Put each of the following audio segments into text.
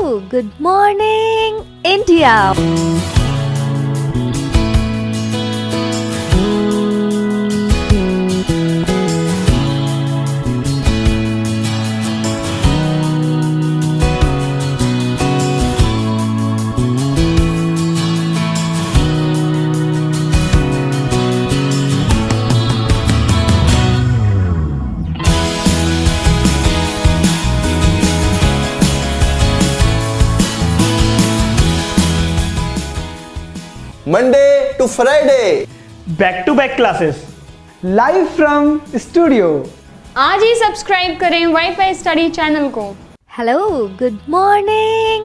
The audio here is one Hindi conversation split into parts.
good morning, India. Monday to Friday, back-to-back classes, live from studio. आज ही सब्सक्राइब करें वाईफाई स्टडी चैनल को। Hello, good morning.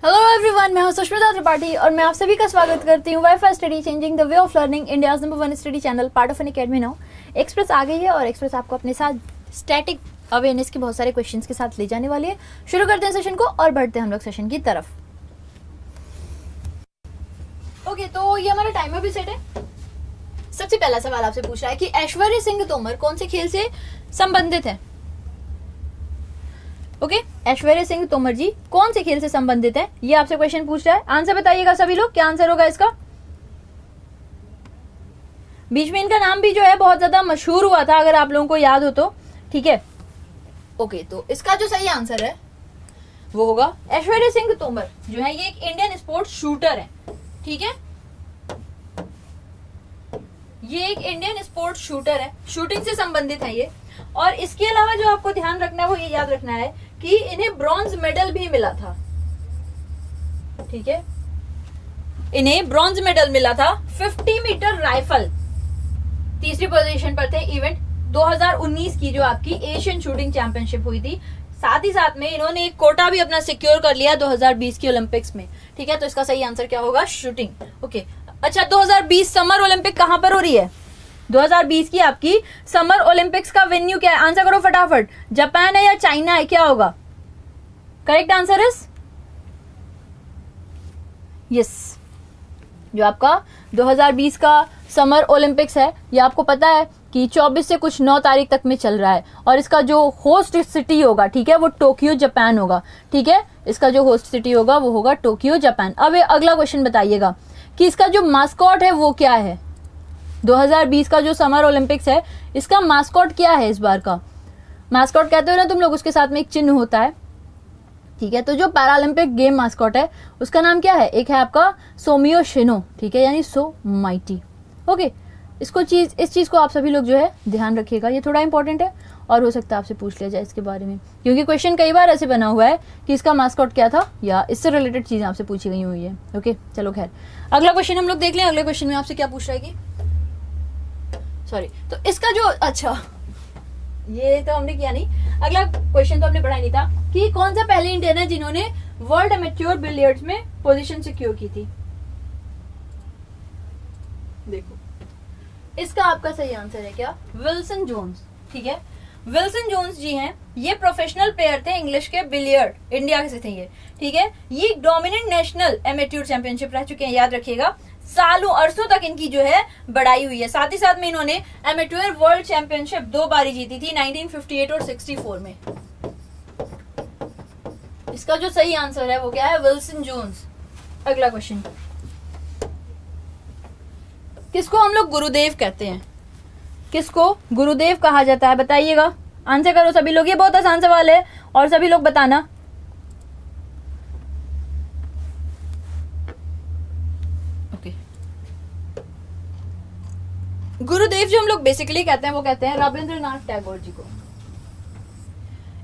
Hello everyone, मैं हूं सुष्मिता त्रिपाठी और मैं आप सभी का स्वागत करती हूं WiFi study changing the way of learning, India's number 1 study channel, part of Unacademy now. Express आ गई है और एक्सप्रेस आपको अपने साथ स्टैटिक अवेयरनेस के बहुत सारे क्वेश्चंस के साथ ले जाने वाली है। शुरू करते हैं सेशन को और बढ़ते हैं हम लोग सेशन की तरफ। ओके, तो ये हमारा टाइमर भी सेट है। सबसे पहला सवाल आपसे पूछ रहा है कि ऐश्वर्य सिंह तोमर कौन से खेल से संबंधित है। ओके, ऐश्वर्य सिंह तोमर जी कौन से खेल से संबंधित है, ये आपसे क्वेश्चन पूछ रहा है। आंसर बताइएगा सभी लोग, क्या आंसर होगा इसका। बीच में इनका नाम भी जो है बहुत ज्यादा मशहूर हुआ था, अगर आप लोगों को याद हो तो। ठीक है, ओके, तो इसका जो सही आंसर है वो होगा ऐश्वर्य सिंह तोमर जो है ये एक इंडियन स्पोर्ट्स शूटर है। ठीक है, ये एक इंडियन स्पोर्ट्स शूटर है, शूटिंग से संबंधित है ये। और इसके अलावा जो आपको ध्यान रखना है वो ये याद रखना है कि इन्हें ब्रॉन्ज मेडल भी मिला था। ठीक है, इन्हें ब्रॉन्ज मेडल मिला था 50 मीटर राइफल, तीसरी पोजीशन पर थे इवेंट 2019 की जो आपकी एशियन शूटिंग चैंपियनशिप हुई थी। साथ ही साथ में इन्होंने एक कोटा भी अपना सिक्योर कर लिया 2020 की ओलंपिक्स में। ठीक है, तो इसका सही आंसर क्या होगा, शूटिंग। ओके, अच्छा 2020 समर ओलंपिक कहां पर हो रही है। 2020 की आपकी समर ओलंपिक्स का वेन्यू क्या है, आंसर करो फटाफट। जापान है या चाइना है, क्या होगा। Correct answer is yes. जो आपका 2020 का समर ओलंपिक्स है ये आपको पता है कि 24 से कुछ 9 तारीख तक में चल रहा है और इसका जो होस्ट सिटी होगा, ठीक है, वो टोक्यो जापान होगा। ठीक है, इसका जो होस्ट सिटी होगा वो होगा टोक्यो जापान। अब अगला क्वेश्चन बताइएगा कि इसका जो मास्कॉट है वो क्या है। 2020 का जो समर ओलंपिक्स है इसका मास्कॉट क्या है। इस बार का मास्कॉट कहते हो ना तुम लोग, उसके साथ में एक चिन्ह होता है। ठीक है, तो जो पैरालंपिक गेम मास्कॉट है उसका नाम क्या है। एक है आपका सोमियो शिनो, ठीक है, यानी सो माइटी। ओके, इस चीज को आप सभी लोग जो है ध्यान रखिएगा, ये थोड़ा इंपॉर्टेंट है और हो सकता है आपसे पूछ लिया जाए इसके बारे में, क्योंकि क्वेश्चन कई बार ऐसे बना हुआ है कि इसका मास्कॉट क्या था या इससे रिलेटेड चीजें आपसे पूछी गई हुई है। ओके, चलो खैर अगला क्वेश्चन हम लोग देख लें। अगले क्वेश्चन में आपसे क्या पूछ रहा है कि सॉरी, तो इसका जो अच्छा ये तो हमने किया नहीं, अगला क्वेश्चन तो हमने पढ़ा नहीं था कि कौन सा पहले इंडियन है जिन्होंने वर्ल्ड एमेच्योर बिलियर्ड्स में पोजीशन सिक्योर की थी। देखो, इसका आपका सही आंसर है क्या, विल्सन जोन्स। ठीक है, विल्सन जोन्स जी हैं, ये प्रोफेशनल प्लेयर थे इंग्लिश के, बिलियर्ड इंडिया से थे ये। ठीक है, ये डोमिनेंट नेशनल एमेच्योर चैंपियनशिप रह चुके हैं, याद रखिएगा। सालों अरसों तक इनकी जो है बढ़ाई हुई है। साथ ही साथ में इन्होंने एमेच्योर वर्ल्ड चैंपियनशिप 2 बारी जीती थी, 1958 और 64 में। इसका जो सही आंसर है वो क्या है, विल्सन जोन्स। अगला क्वेश्चन, किसको हम लोग गुरुदेव कहते हैं, किसको गुरुदेव कहा जाता है, बताइएगा। आंसर करो सभी लोग, ये बहुत आसान सवाल है और सभी लोग बताना। ओके, गुरुदेव जो हम लोग बेसिकली कहते हैं वो कहते हैं रविंद्रनाथ टैगोर जी को,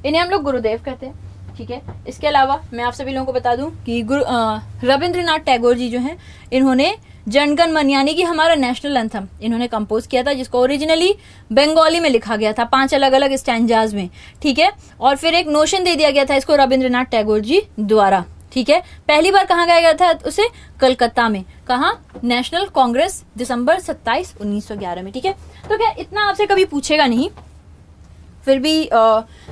इन्हें हम लोग गुरुदेव कहते हैं। ठीक है, इसके अलावा मैं आप सभी लोगों को बता दूं कि रविंद्रनाथ टैगोर जी जो हैं इन्होंने जनगण मन यानी कि हमारा नेशनल एंथम इन्होंने कंपोज किया था, जिसको ओरिजिनली बंगाली में लिखा गया था 5 अलग अलग स्टैंजाज में। ठीक है, और फिर एक नोशन दे दिया गया था इसको रविंद्रनाथ टैगोर जी द्वारा। ठीक है, पहली बार कहाँ गाया गया था उसे, कलकत्ता में। कहाँ, नेशनल कांग्रेस, दिसंबर 27, 1911 में। ठीक है, तो क्या इतना आपसे कभी पूछेगा नहीं, फिर भी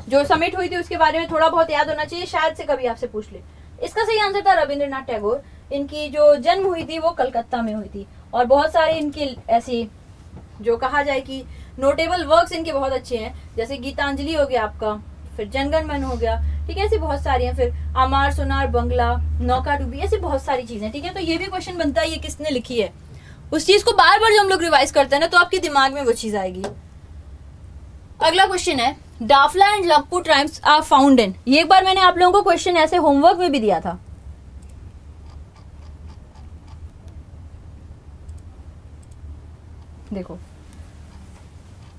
जो समिट हुई थी उसके बारे में थोड़ा बहुत याद होना चाहिए, शायद से कभी आपसे पूछ ले। इसका सही आंसर था रविंद्रनाथ टैगोर। इनकी जो जन्म हुई थी वो कलकत्ता में हुई थी और बहुत सारे इनके ऐसे जो कहा जाए कि नोटेबल वर्क्स इनके बहुत अच्छे हैं, जैसे गीतांजलि हो गया आपका, फिर जनगण मन हो गया, ठीक है, ऐसी बहुत सारी हैं, फिर अमार सोनार बंगला, नौका डूबी, ऐसी बहुत सारी चीजें, ठीक है। तो ये भी क्वेश्चन बनता है ये किसने लिखी है, उस चीज को बार बार जब हम लोग रिवाइज करते हैं ना तो आपके दिमाग में वो चीज आएगी। अगला क्वेश्चन है Dafla and Lampu tribes are found in, ये एक बार मैंने आप लोगों को क्वेश्चन ऐसे होमवर्क में भी दिया था। देखो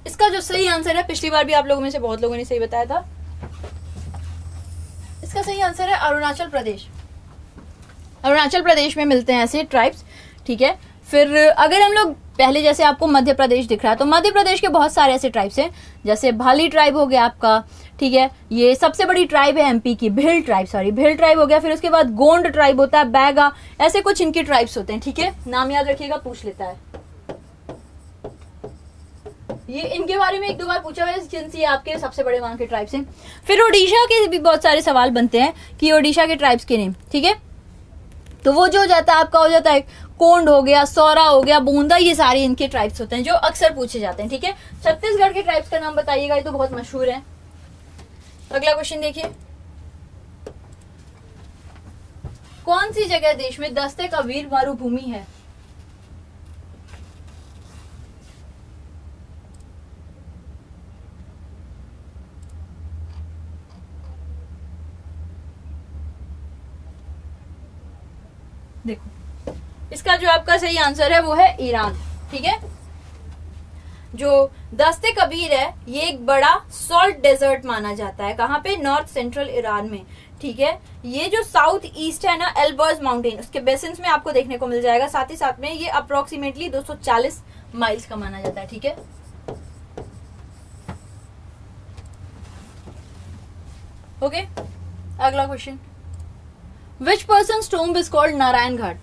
इसका जो सही आंसर है, पिछली बार भी आप लोगों में से बहुत लोगों ने सही बताया था, इसका सही आंसर है अरुणाचल प्रदेश। अरुणाचल प्रदेश में मिलते हैं ऐसे ट्राइब्स, ठीक है। फिर अगर हम लोग पहले जैसे आपको मध्य प्रदेश दिख रहा है, तो मध्य प्रदेश के बहुत सारे ऐसे ट्राइब्स हैं, जैसे भाली ट्राइब हो गया आपका, ठीक है, ये सबसे बड़ी ट्राइब है एमपी की, भिल ट्राइब हो गया। फिर उसके बाद गोंड ट्राइब होता है, बैगा, ऐसे कुछ इनके ट्राइब्स होते हैं, ठीक है, नाम याद रखिएगा, पूछ लेता है ये, इनके बारे में एक दो बार पूछा हुआ है, जिनसे आपके सबसे बड़े वहां के ट्राइब्स हैं। फिर ओडिशा के भी बहुत सारे सवाल बनते हैं कि ओडिशा के ट्राइब्स के नेम, ठीक है, तो वो जो हो जाता है आपका, हो जाता है कोंड हो गया, सौरा हो गया, बूंदा, ये सारे इनके ट्राइब्स होते हैं जो अक्सर पूछे जाते हैं, ठीक है। छत्तीसगढ़ के ट्राइब्स का नाम बताइएगा, ये तो बहुत मशहूर है। अगला क्वेश्चन देखिए, कौन सी जगह देश में दस्ते का वीर मरुभूमि है? देखो इसका जो आपका सही आंसर है वो है ईरान, ठीक है। जो दस्ते कबीर है ये एक बड़ा सॉल्ट डेजर्ट माना जाता है, कहाँ पे? नॉर्थ सेंट्रल ईरान में, ठीक है। ये जो साउथ ईस्ट है ना, एल्बर्स माउंटेन, उसके बेसिन्स में आपको देखने को मिल जाएगा। साथ ही साथ में ये अप्रोक्सीमेटली 240 माइल्स का माना जाता है, ठीक है। ओके, अगला question, which person tomb is called Narayan Ghat?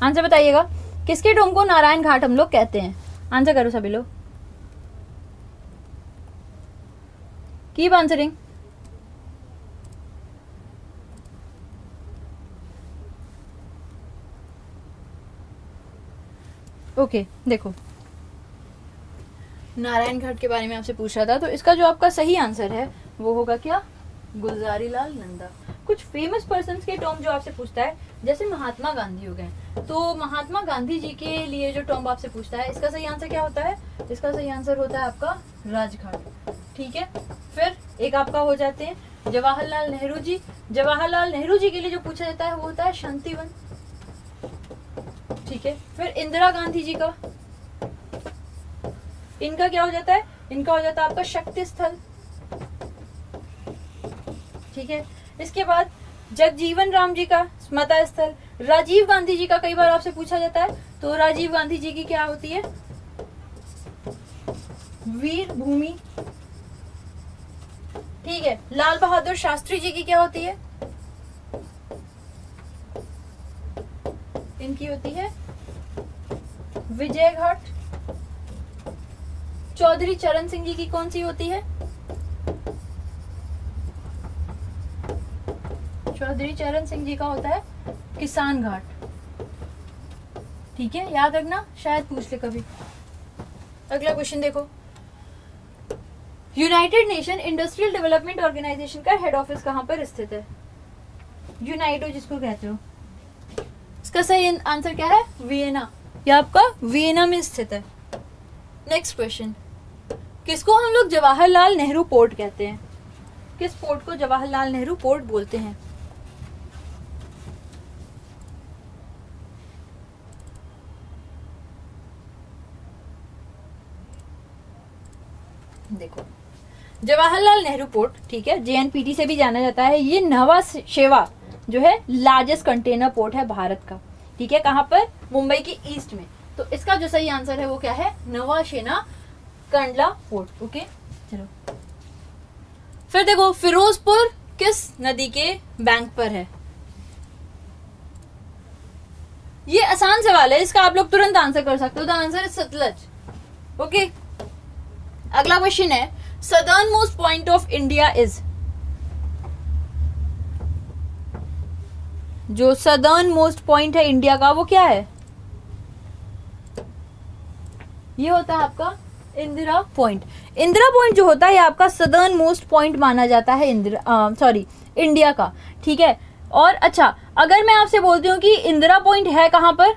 Answer बताइएगा, किसके टोम्ब को नारायण घाट हम लोग कहते हैं? आंसर करो सभी लोग, कीप आंसरिंग। ओके, देखो नारायण घाट के बारे में आपसे पूछ रहा था, तो इसका जो आपका सही आंसर है वो होगा क्या? गुलजारी लाल नंदा। कुछ फेमस पर्सन्स के टॉम्ब जो आपसे पूछता है, जैसे महात्मा गांधी हो गए, तो महात्मा गांधी जी के लिए जो टॉम्ब आपसे पूछता है, इसका सही आंसर क्या होता है? इसका सही आंसर होता है आपका राजघाट, ठीक है। फिर एक आपका हो जाते हैं जवाहरलाल नेहरू जी। जवाहरलाल नेहरू जी के लिए जो पूछा जाता है वो होता है शांतिवन, ठीक है। फिर इंदिरा गांधी जी का, इनका क्या हो जाता है? इनका हो जाता है आपका शक्ति स्थल, ठीक है। इसके बाद जगजीवन राम जी का स्मृति स्थल। राजीव गांधी जी का कई बार आपसे पूछा जाता है, तो राजीव गांधी जी की क्या होती है? वीर भूमि, ठीक है। लाल बहादुर शास्त्री जी की क्या होती है? इनकी होती है विजय घाट। चौधरी चरण सिंह जी की कौन सी होती है? चौधरी चरण सिंह जी का होता है किसान घाट, ठीक है, याद रखना, शायद पूछ ले कभी। अगला क्वेश्चन देखो, United Nation Industrial Development Organization head हेड ऑफिस कहां पर स्थित है? यूनाइटो जिसको कहते हो, इसका सही आंसर क्या है? वियना, ये आपका वियना में स्थित है। नेक्स्ट क्वेश्चन, किसको हम लोग जवाहरलाल नेहरू पोर्ट कहते हैं? किस पोर्ट को जवाहरलाल नेहरू पोर्ट बोलते हैं? देखो जवाहरलाल नेहरू पोर्ट, ठीक है, जेएनपीटी से भी जाना जाता है। ये नवा शेवा जो है लार्जेस्ट कंटेनर पोर्ट है भारत का, ठीक है। कहां पर? मुंबई के ईस्ट में। तो इसका जो सही आंसर है वो क्या है? नवा शेना कंडला पोर्ट, ओके। चलो फिर देखो, फिरोजपुर किस नदी के बैंक पर है? ये आसान सवाल है, इसका आप लोग तुरंत आंसर कर सकते हो। The answer is Sutlej, okay. अगला क्वेश्चन है, southern most point of India is? जो सदर्न मोस्ट पॉइंट है इंडिया का वो क्या है? ये होता है आपका इंदिरा पॉइंट। इंदिरा पॉइंट जो होता है ये आपका सदर्न मोस्ट पॉइंट माना जाता है इंडिया का, ठीक है। और अच्छा, अगर मैं आपसे बोलती हूँ कि इंदिरा पॉइंट है कहां पर,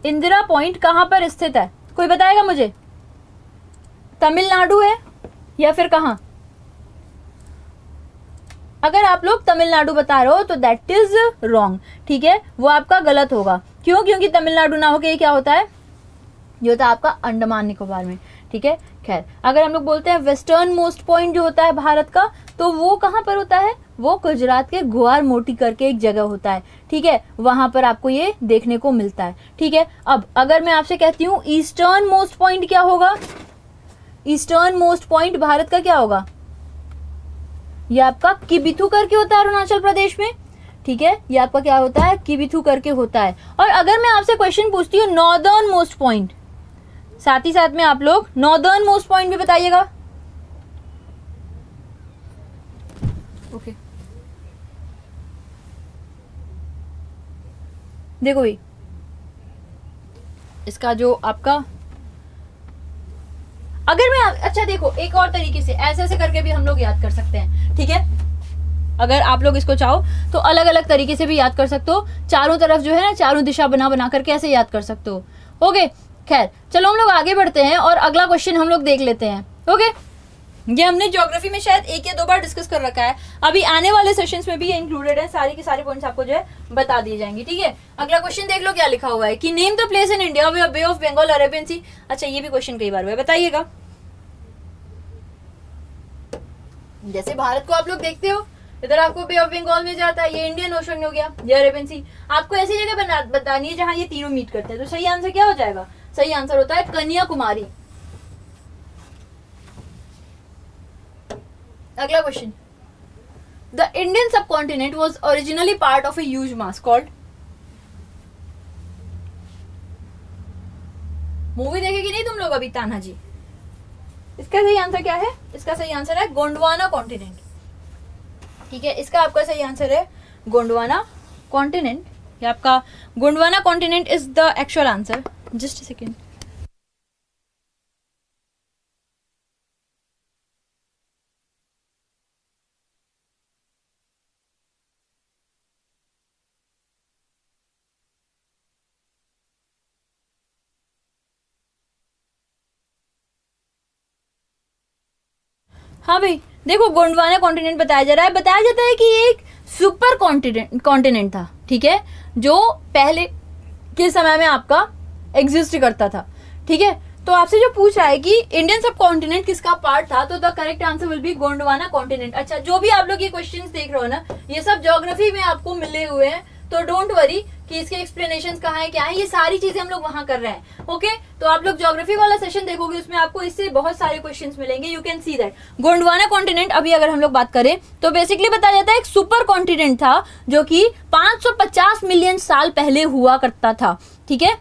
इंदिरा पॉइंट कहां पर स्थित है, कोई बताएगा मुझे? तमिलनाडु है या फिर कहां? अगर आप लोग तमिलनाडु बता रहे हो तो दैट इज रॉन्ग, ठीक है, वो आपका गलत होगा। क्यों? क्योंकि तमिलनाडु ना होके क्या होता है, ये होता है आपका अंडमान निकोबार में, ठीक है। खैर, अगर हम लोग बोलते हैं वेस्टर्न मोस्ट पॉइंट जो होता है भारत का, तो वो कहां पर होता है? वो गुजरात के गुआर मोटी करके एक जगह होता है, ठीक है, वहां पर आपको ये देखने को मिलता है, ठीक है। अब अगर मैं आपसे कहती हूँ ईस्टर्न मोस्ट पॉइंट क्या होगा, ईस्टर्न मोस्ट पॉइंट भारत का क्या होगा? ये आपका किबिथु करके होता है अरुणाचल प्रदेश में, ठीक है, ये आपका क्या होता है? किबिथु करके होता है। और अगर मैं आपसे क्वेश्चन पूछती हूँ नॉर्दर्न मोस्ट पॉइंट, साथ ही साथ में आप लोग नॉर्दर्न मोस्ट पॉइंट भी बताइएगा। ओके, देखो भाई, इसका जो आपका, अगर मैं अच्छा देखो, एक और तरीके से ऐसे ऐसे करके भी हम लोग याद कर सकते हैं, ठीक है। अगर आप लोग इसको चाहो तो अलग अलग तरीके से भी याद कर सकते हो, चारों तरफ जो है ना, चारों दिशा बना बना करके ऐसे याद कर सकते हो। ओके, खैर चलो हम लोग आगे बढ़ते हैं और अगला क्वेश्चन हम लोग देख लेते हैं। ओके, ये हमने ज्योग्राफी में शायद 1 या 2 बार डिस्कस कर रखा है, अभी आने वाले सेशंस में भी ये इंक्लूडेड है, सारे के सारे पॉइंट्स आपको जो है बता दिए जाएंगे, ठीक है। अगला क्वेश्चन देख लो क्या लिखा हुआ है कि name the place in India way bay of Bengal Arabian sea. अच्छा, ये भी क्वेश्चन कई बार हुआ है, बताइएगा। जैसे भारत को आप लोग देखते हो, इधर आपको बे ऑफ बंगाल में जाता है, ये इंडियन ओशन हो गया, ये अरेबियन सी। आपको ऐसी जगह बतानी है जहां ये तीनों मीट करते हैं, तो सही आंसर क्या हो जाएगा? सही आंसर होता है कन्याकुमारी। अगला question, the Indian subcontinent was originally part of a huge mass called. Movie देखेगी नहीं तुम लोग अभी, तानाजी? इसका सही आंसर क्या है? इसका सही आंसर है गोंडवाना कॉन्टिनेंट, ठीक है। इसका आपका सही आंसर है गोंडवाना कॉन्टिनेंट। ये आपका Gondwana continent is the actual answer. Just a second, हाँ भाई देखो, गोंडवाना कॉन्टिनेंट बताया जा रहा है, बताया जाता है कि ये एक सुपर कॉन्टिनेंट था, ठीक है, जो पहले के समय में आपका एग्जिस्ट करता था, ठीक है। तो आपसे जो पूछ रहा है कि इंडियन सब कॉन्टिनेंट किसका पार्ट था, तो the correct answer will be Gondwana continent. अच्छा, जो भी आप लोग ये क्वेश्चंस देख रहे हो ना, ये सब ज्योग्राफी में आपको मिले हुए हैं, तो डोंट वरी कि इसके एक्सप्लेनेशन कहाँ है, क्या है, ये सारी चीजें हम लोग वहां कर रहे हैं। ओके, तो आप लोग ज्योग्राफी वाला सेशन देखोगे, उसमें आपको इससे बहुत सारे क्वेश्चंस मिलेंगे, you can see that. Gondwana continent अभी अगर हम लोग बात करें तो बेसिकली बताया जाता है एक सुपर कॉन्टिनेंट था जो कि 550 मिलियन साल पहले हुआ करता था, ठीक है।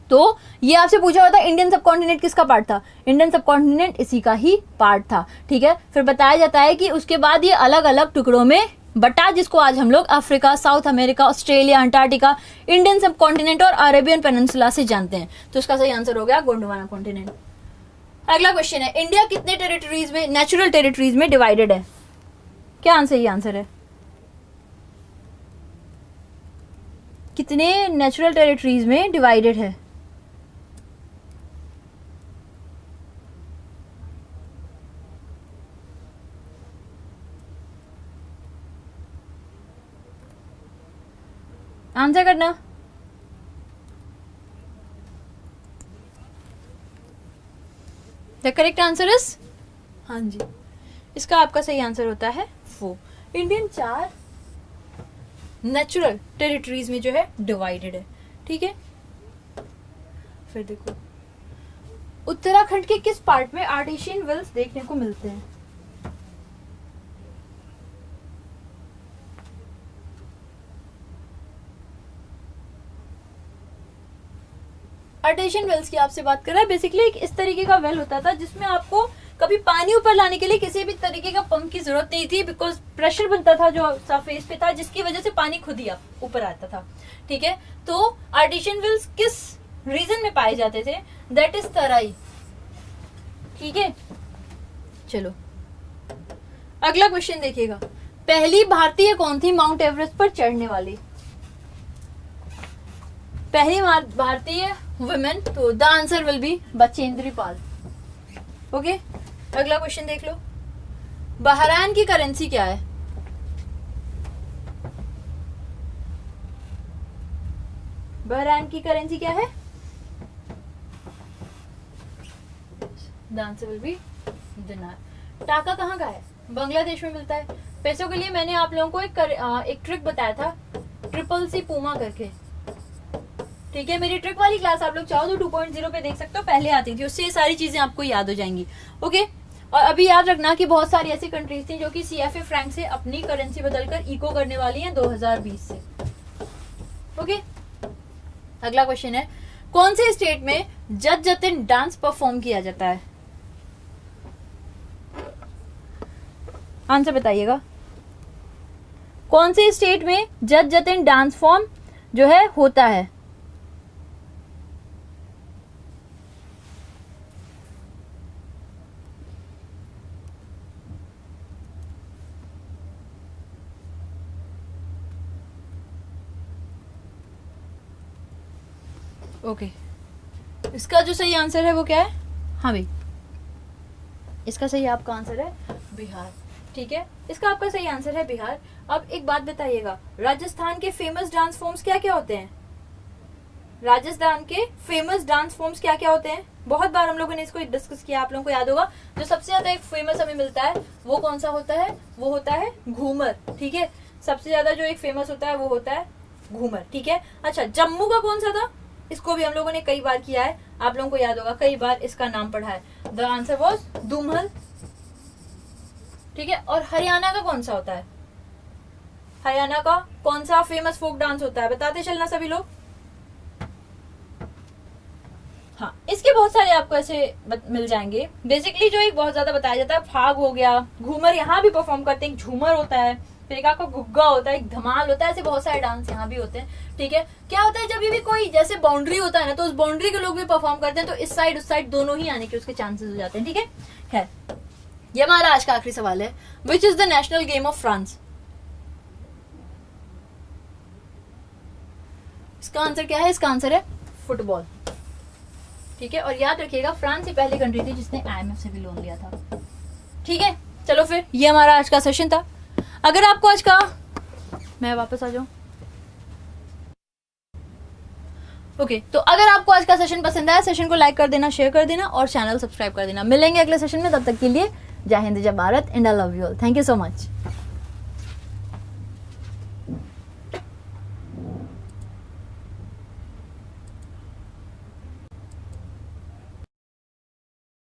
तो ये आपसे पूछा हुआ था इंडियन सब कॉन्टिनेंट किसका पार्ट था, इंडियन सब कॉन्टिनेंट इसी का ही पार्ट था, ठीक है। फिर बताया जाता है कि उसके बाद ये अलग अलग टुकड़ों में बटा, जिसको आज हम लोग Africa, south America, Australia, Antarctica, Indian सब कॉन्टिनेंट और अरेबियन पेनिनसुला से जानते हैं। तो इसका सही आंसर हो गया गोंडवाना कॉन्टिनेंट। अगला क्वेश्चन है, इंडिया कितने टेरिटरीज में, नेचुरल टेरिटरीज में डिवाइडेड है? क्या आंसर, ये आंसर है कितने नेचुरल टेरिटरीज में डिवाइडेड है? आंसर करना। द करेक्ट आंसर इज, हाँ जी, इसका आपका सही आंसर होता है 4। इंडियन 4 नेचुरल टेरिटरीज में जो है डिवाइडेड है, ठीक है। फिर देखो, उत्तराखंड के किस पार्ट में आर्टिशियन वेल्स देखने को मिलते हैं? आर्टेशियन वेल्स की आपसे बात कर रहा है। बेसिकली एक इस तरीके का वेल होता था जिसमें आपको कभी पानी ऊपर लाने के लिए किसी भी तरीके का पंप की जरूरत नहीं थी, बिकॉज प्रेशर बनता था जो सरफेस पे था, जिसकी वजह से पानी खुद ही ऊपर आता था, ठीक है। तो आर्टेशियन वेल्स किस रीजन में पाए जाते थे, दैट इज तराई। ठीक है, चलो अगला क्वेश्चन देखिएगा। पहली भारतीय कौन थी माउंट एवरेस्ट पर चढ़ने वाली? पहली भारतीय वुमेन, तो the answer will be Bachendri Pal. Okay, अगला क्वेश्चन देख लो। बहरान की करेंसी क्या है? बहरान की करेंसी क्या है? द आंसर विल बी दिनार। टाका कहाँ का है? बांग्लादेश में मिलता है। पैसों के लिए मैंने आप लोगों को एक ट्रिक बताया था, ट्रिपल सी पूमा करके। ठीक है, मेरी ट्रिक वाली क्लास आप लोग चाहो तो 2.0 पे देख सकते हो, पहले आती थी, उससे ये सारी चीजें आपको याद हो जाएंगी। ओके, और अभी याद रखना कि बहुत सारी ऐसी कंट्रीज थी जो कि CFA फ्रैंक से अपनी करेंसी बदलकर इको करने वाली हैं 2020 से। ओके, अगला क्वेश्चन है, कौन से स्टेट में जट जतिन डांस परफॉर्म किया जाता है? आंसर बताइएगा। कौन से स्टेट में जट जतिन डांस फॉर्म जो है होता है? ओके, इसका जो सही आंसर है वो क्या है? हाँ भाई, इसका सही आपका आंसर है बिहार। ठीक है, इसका आपका सही आंसर है बिहार। अब एक बात बताइएगा, राजस्थान के फेमस डांस फॉर्म्स क्या क्या होते हैं? राजस्थान के फेमस डांस फॉर्म्स क्या क्या होते हैं? बहुत बार हम लोगों ने इसको डिस्कस किया, आप लोगों को याद होगा। जो सबसे ज्यादा एक फेमस हमें मिलता है वो कौन सा होता है? वो होता है घूमर। ठीक है, सबसे ज्यादा जो एक फेमस होता है वो होता है घूमर। ठीक है, अच्छा, जम्मू का कौन सा था? इसको भी हम लोगों ने कई बार किया है, आप लोगों को याद होगा, कई बार इसका नाम पढ़ा है। The answer was Dhumal. ठीक है, और हरियाणा का कौन सा होता है? हरियाणा का कौन सा फेमस फोक डांस होता है? बताते चलना सभी लोग। हाँ, इसके बहुत सारे आपको ऐसे मिल जाएंगे। बेसिकली जो एक बहुत ज्यादा बताया जाता है, फाग हो गया, घूमर यहाँ भी परफॉर्म करते हैं, झूमर होता है, फिर एक आपका गुग्गा होता है, एक धमाल होता है, ऐसे बहुत सारे डांस यहाँ भी होते हैं। ठीक है, क्या होता है जब ये भी कोई जैसे बाउंड्री होता है ना, तो उस बाउंड्री के लोग भी परफॉर्म करते हैं, तो इस साइड उस साइड दोनों ही आने के उसके चांसेस हो जाते हैं। ठीक है, खैर ये हमारा आज का आखिरी सवाल है, which is the national game of France? इसका आंसर क्या है? इसका आंसर है फुटबॉल। ठीक है, और याद रखिएगा फ्रांस ही पहली कंट्री थी जिसने IMF से भी लोन लिया था। ठीक है, चलो फिर ये हमारा आज का सेशन था। अगर आपको आज का, मैं वापस आ जाऊं। ओके, तो अगर आपको आज का सेशन पसंद आया, सेशन को लाइक कर देना, शेयर कर देना और चैनल सब्सक्राइब कर देना। मिलेंगे अगले सेशन में, तब तक के लिए जय हिंद, जय Bharat, and I love you all. Thank you so much.